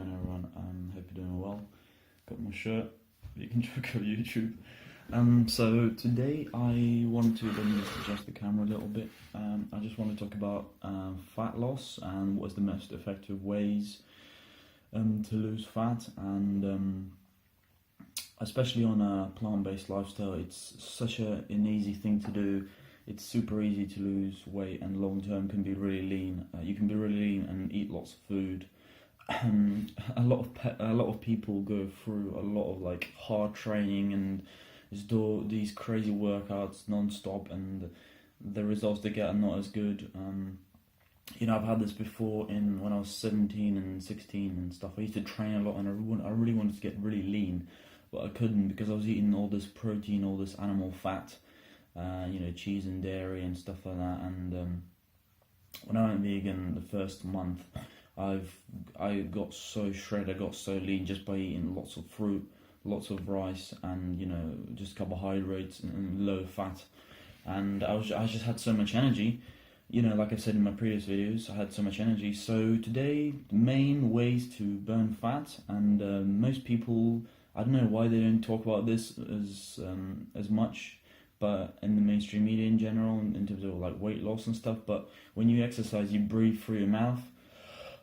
going, everyone? Hope you're doing well. Got my shirt. You can check out YouTube. So today I want to let me just adjust the camera a little bit. I just want to talk about fat loss and what is the most effective ways to lose fat, and especially on a plant-based lifestyle, it's such an easy thing to do. It's super easy to lose weight, and long term can be really lean. You can be really lean and eat lots of food. A lot of people go through a lot of like hard training and just do these crazy workouts non-stop, and the results they get are not as good. I've had this before when I was 17 and 16 and stuff. I used to train a lot, and I really wanted to get really lean, but I couldn't because I was eating all this protein, all this animal fat, cheese and dairy and stuff like that. And when I went vegan the first month, I got so shredded, I got so lean just by eating lots of fruit, lots of rice, and just carbohydrates and low fat. And I just had so much energy. Like I've said in my previous videos, I had so much energy. So today, main ways to burn fat, and most people, I don't know why they don't talk about this as much, but in the mainstream media in general, in terms of like weight loss and stuff. But when you exercise, you breathe through your mouth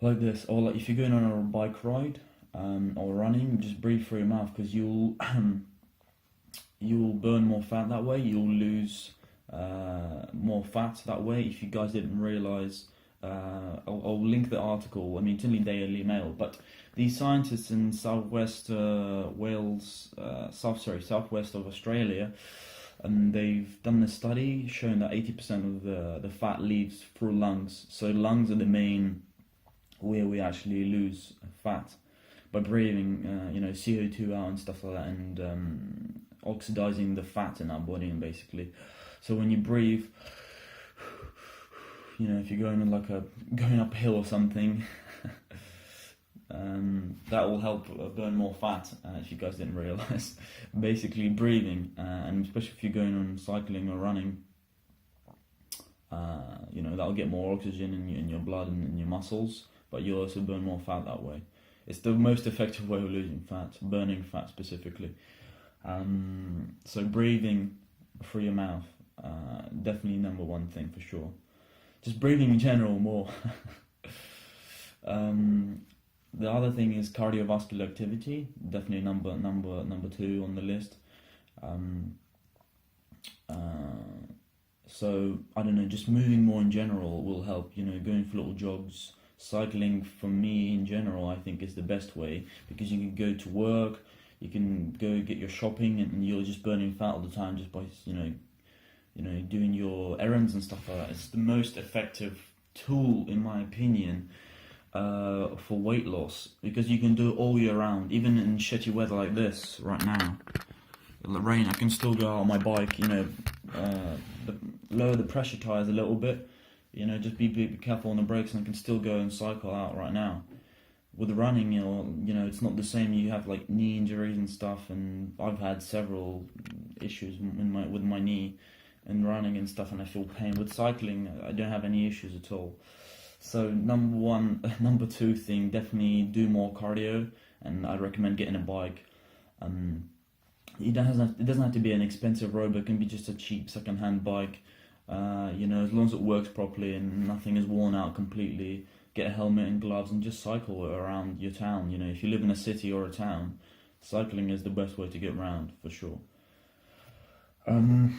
like this, or like if you're going on a bike ride or running, just breathe through your mouth, because you'll burn more fat that way. You'll lose more fat that way. If you guys didn't realize, I'll link the article. It's only Daily Mail, but these scientists in southwest southwest of Australia, and they've done a study showing that 80% of the fat leaves through lungs. So lungs are the main where we actually lose fat by breathing, CO2 out and stuff like that, and oxidizing the fat in our body, and basically. So when you breathe, if you're going uphill or something, that will help burn more fat. If you guys didn't realize, basically breathing, and especially if you're going on cycling or running, that'll get more oxygen in your blood and in your muscles, but you'll also burn more fat that way. It's the most effective way of losing fat, burning fat specifically. So breathing through your mouth, definitely number one thing for sure. Just breathing in general more. The other thing is cardiovascular activity, definitely number two on the list. So I don't know, just moving more in general will help. Going for little jogs, cycling for me in general, I think is the best way, because you can go to work, you can go get your shopping, and you're just burning fat all the time just by doing your errands and stuff like that. It's the most effective tool, in my opinion, for weight loss, because you can do it all year round, even in shitty weather like this right now. The rain, I can still go out on my bike, lower the pressure tires a little bit, just be careful on the brakes, and I can still go and cycle out right now. With running, it's not the same. You have like knee injuries and stuff, and I've had several issues with my knee and running and stuff, and I feel pain. With cycling, I don't have any issues at all. So number two thing, definitely do more cardio, and I recommend getting a bike. It doesn't have to be an expensive road, but it can be just a cheap second-hand bike. As long as it works properly and nothing is worn out completely. Get a helmet and gloves and just cycle around your town. If you live in a city or a town, cycling is the best way to get around for sure. And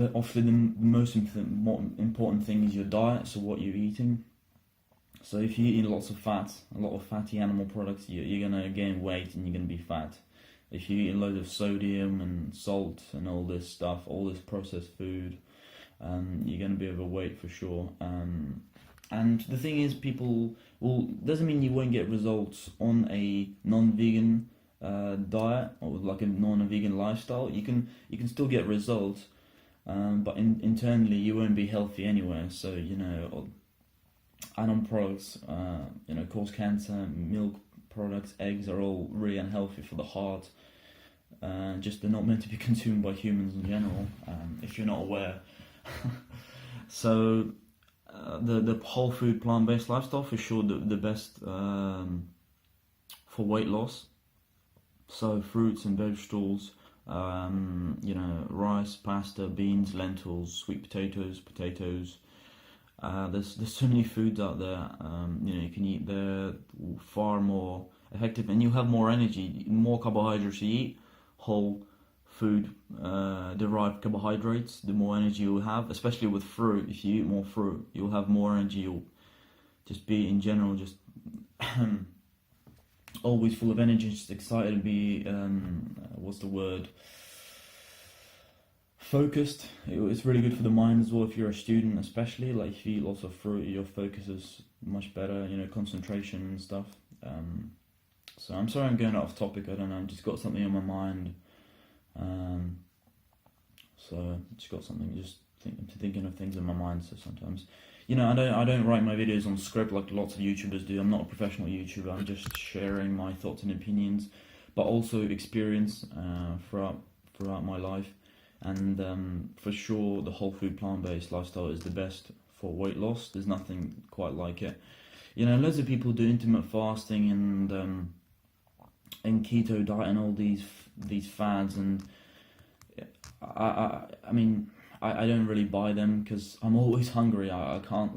obviously the most important thing is your diet, so what you're eating. So if you're eating lots of fat, a lot of fatty animal products, you're going to gain weight and you're going to be fat. If you're eating loads of sodium and salt and all this stuff, all this processed food, you're going to be overweight for sure. And the thing is, doesn't mean you won't get results on a non-vegan diet or like a non-vegan lifestyle. You can still get results, but internally you won't be healthy anyway. So animal products, cause cancer. Milk products, eggs are all really unhealthy for the heart. Just they're not meant to be consumed by humans in general. If you're not aware. So the whole food plant-based lifestyle for sure the best for weight loss. So fruits and vegetables, rice, pasta, beans, lentils, sweet potatoes. There's so many foods out there. You can eat. They're far more effective, and you have more energy. The more carbohydrates you eat, whole food derived carbohydrates, the more energy you'll have. Especially with fruit, if you eat more fruit, you'll have more energy. You'll just be in general just always full of energy, just excited to be. What's the word? Focused. It's really good for the mind as well if you're a student, especially. Like if you eat lots of fruit, your focus is much better. Concentration and stuff. So I'm sorry I'm going off topic. I don't know. I've just got something on my mind. So just got something. Thinking of things in my mind. So sometimes, I don't write my videos on script like lots of YouTubers do. I'm not a professional YouTuber. I'm just sharing my thoughts and opinions, but also experience throughout my life. And for sure, the whole food plant-based lifestyle is the best for weight loss. There's nothing quite like it. Loads of people do intermittent fasting and keto diet and all these fads, and I don't really buy them because I'm always hungry. I can't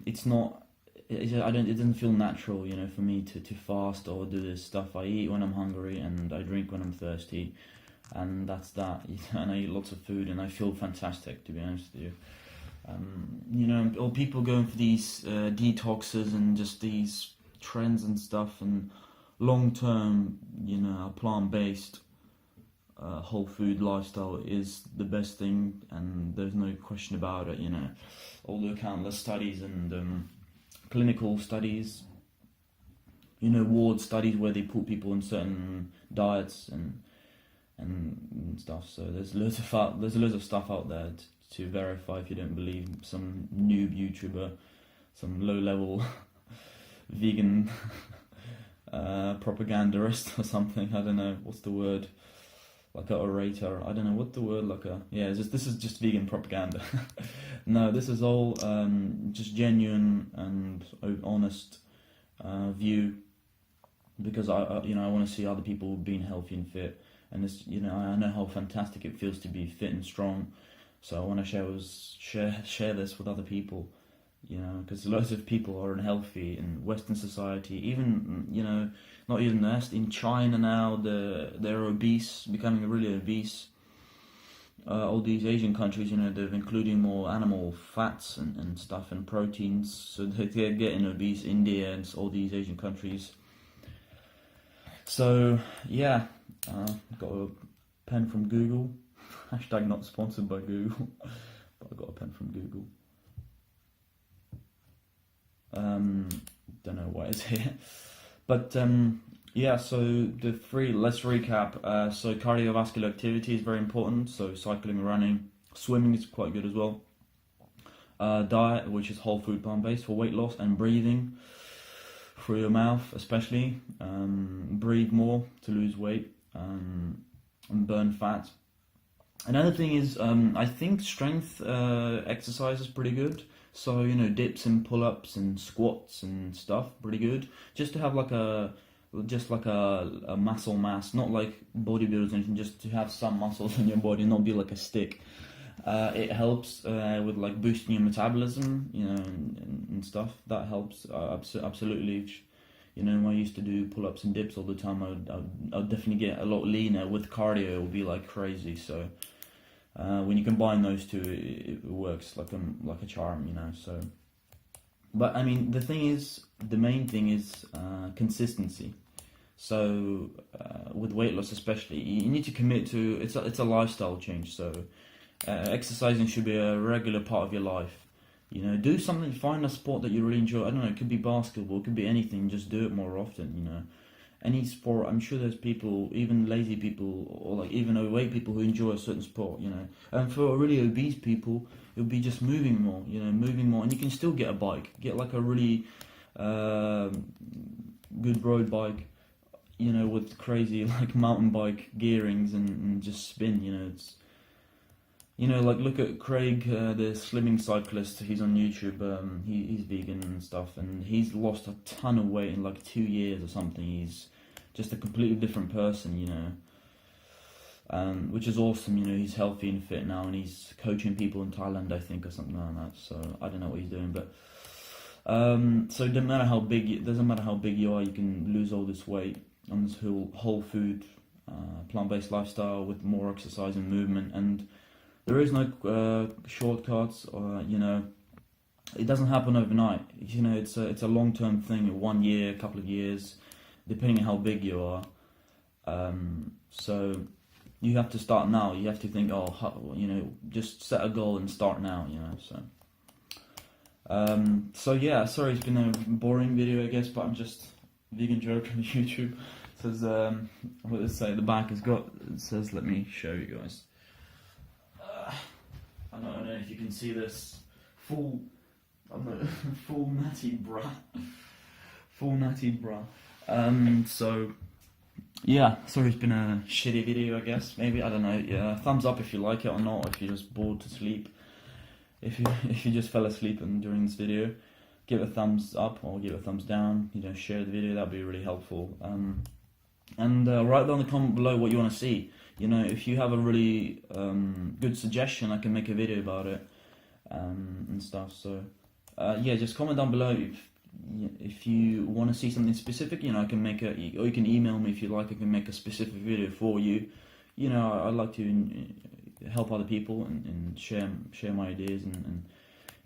it's not. It doesn't feel natural, for me to fast or do this stuff. I eat when I'm hungry and I drink when I'm thirsty. And that's that. And I eat lots of food and I feel fantastic, to be honest with you. Or people going for these detoxes and just these trends and stuff, and long term, a plant-based whole food lifestyle is the best thing, and there's no question about it. All the countless studies and clinical studies, ward studies where they put people in certain diets and stuff. So there's loads of stuff out there to verify if you don't believe some noob YouTuber, some low-level vegan propagandist or something. I don't know what's the word, like a orator. I don't know what the word this is just vegan propaganda. No, this is all just genuine and honest view, because I want to see other people being healthy and fit. And this, I know how fantastic it feels to be fit and strong, so I want to share this with other people, because loads of people are unhealthy in Western society. Even not even West, in China now, they're obese, becoming really obese. All these Asian countries, they're including more animal fats and stuff and proteins, so they're getting obese. India and all these Asian countries. So yeah. Got a pen from Google. Hashtag not sponsored by Google, but I got a pen from Google. Don't know why it's here, but So let's recap. So cardiovascular activity is very important. So cycling, running, swimming is quite good as well. Diet, which is whole food plant-based for weight loss, and breathing through your mouth, especially. Breathe more to lose weight. And burn fat. Another thing is, I think strength exercise is pretty good. So dips and pull-ups and squats and stuff, pretty good. Just to have a muscle mass, not like bodybuilders or anything. Just to have some muscles in your body, not be like a stick. It helps with boosting your metabolism, and stuff. That helps absolutely. When I used to do pull-ups and dips all the time, I'd definitely get a lot leaner. With cardio, it would be like crazy. So when you combine those two, it works like a charm, So, but the main thing is consistency. So with weight loss, especially, you need to commit to it's a lifestyle change. So exercising should be a regular part of your life. Do something, find a sport that you really enjoy. I don't know, it could be basketball, it could be anything, just do it more often, Any sport, I'm sure there's people, even lazy people, or even overweight people who enjoy a certain sport, And for really obese people, it would be just moving more, and you can still get a bike, get a really good road bike, with crazy mountain bike gearings and just spin, you know, like look at Craig, the slimming cyclist. He's on YouTube. He's vegan and stuff, and he's lost a ton of weight in like 2 years or something. He's just a completely different person, you know, which is awesome. You know, he's healthy and fit now, and he's coaching people in Thailand, I think, or something like that. So I don't know what he's doing, but so it doesn't matter how big you are, you can lose all this weight on this whole food, plant-based lifestyle with more exercise and movement. And there is no shortcuts, or you know, it doesn't happen overnight. You know, it's a long-term thing, 1 year, a couple of years, depending on how big you are. So you have to start now. You have to think, you know, just set a goal and start now. You know, so yeah. Sorry, it's been a boring video, I guess, but I'm just vegan joke on YouTube. It says, what does it say? The back has got. It says, let me show you guys. I don't know if you can see this full natty bra. So yeah, sorry, it's been a shitty video, I guess. Maybe, I don't know. Yeah, thumbs up if you like it or not. If you're just bored to sleep, if you just fell asleep during this video, give it a thumbs up or give it a thumbs down. You know, share the video. That'd be really helpful. And write down in the comment below what you want to see. You know, if you have a really good suggestion, I can make a video about it and stuff. So yeah, just comment down below if you want to see something specific. You know, I can make or you can email me if you like. I can make a specific video for you. You know, I'd like to help other people and share my ideas and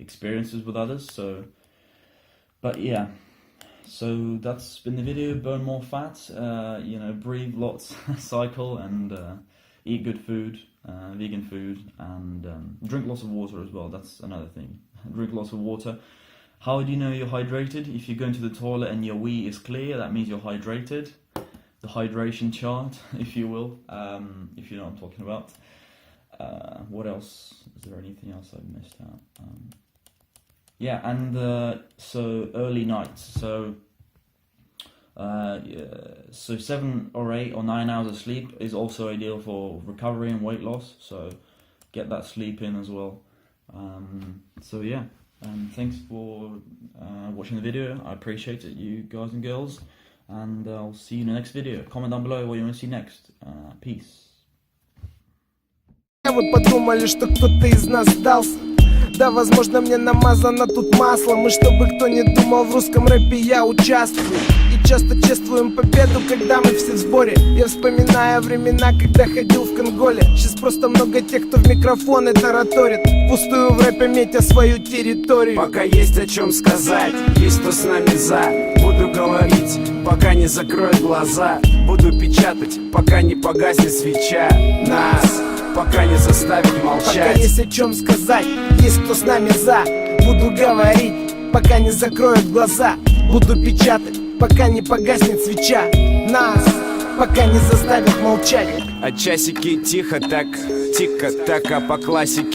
experiences with others. So, but yeah. So that's been the video. Burn more fat, you know, breathe lots, cycle, and eat good food, vegan food, and drink lots of water as well. That's another thing. Drink lots of water. How do you know you're hydrated? If you go into the toilet and your wee is clear, that means you're hydrated. The hydration chart, if you will, if you know what I'm talking about. What else? Is there anything else I've missed out? Yeah, and so early nights. So, so 7 or 8 or 9 hours of sleep is also ideal for recovery and weight loss. So, get that sleep in as well. So yeah, thanks for watching the video. I appreciate it, you guys and girls. And I'll see you in the next video. Comment down below what you want to see next. Peace. Вы подумали, что кто-то из нас сдался? Да, возможно, мне намазано тут маслом. И чтобы кто не думал, в русском рэпе я участвую. И часто чествуем победу, когда мы все в сборе. Я вспоминаю времена, когда ходил в Конголе. Сейчас просто много тех, кто в микрофоны тараторит, пустую в рэпе метя свою территорию. Пока есть о чем сказать, есть кто с нами за. Буду говорить, пока не закроют глаза. Буду печатать, пока не погаснет свеча. Нас пока не заставить молчать. Пока есть о чем сказать, есть кто с нами за. Буду говорить, пока не закроют глаза. Буду печатать, пока не погаснет свеча. Нас пока не заставят молчать. А часики тихо так, тихо так, а по классике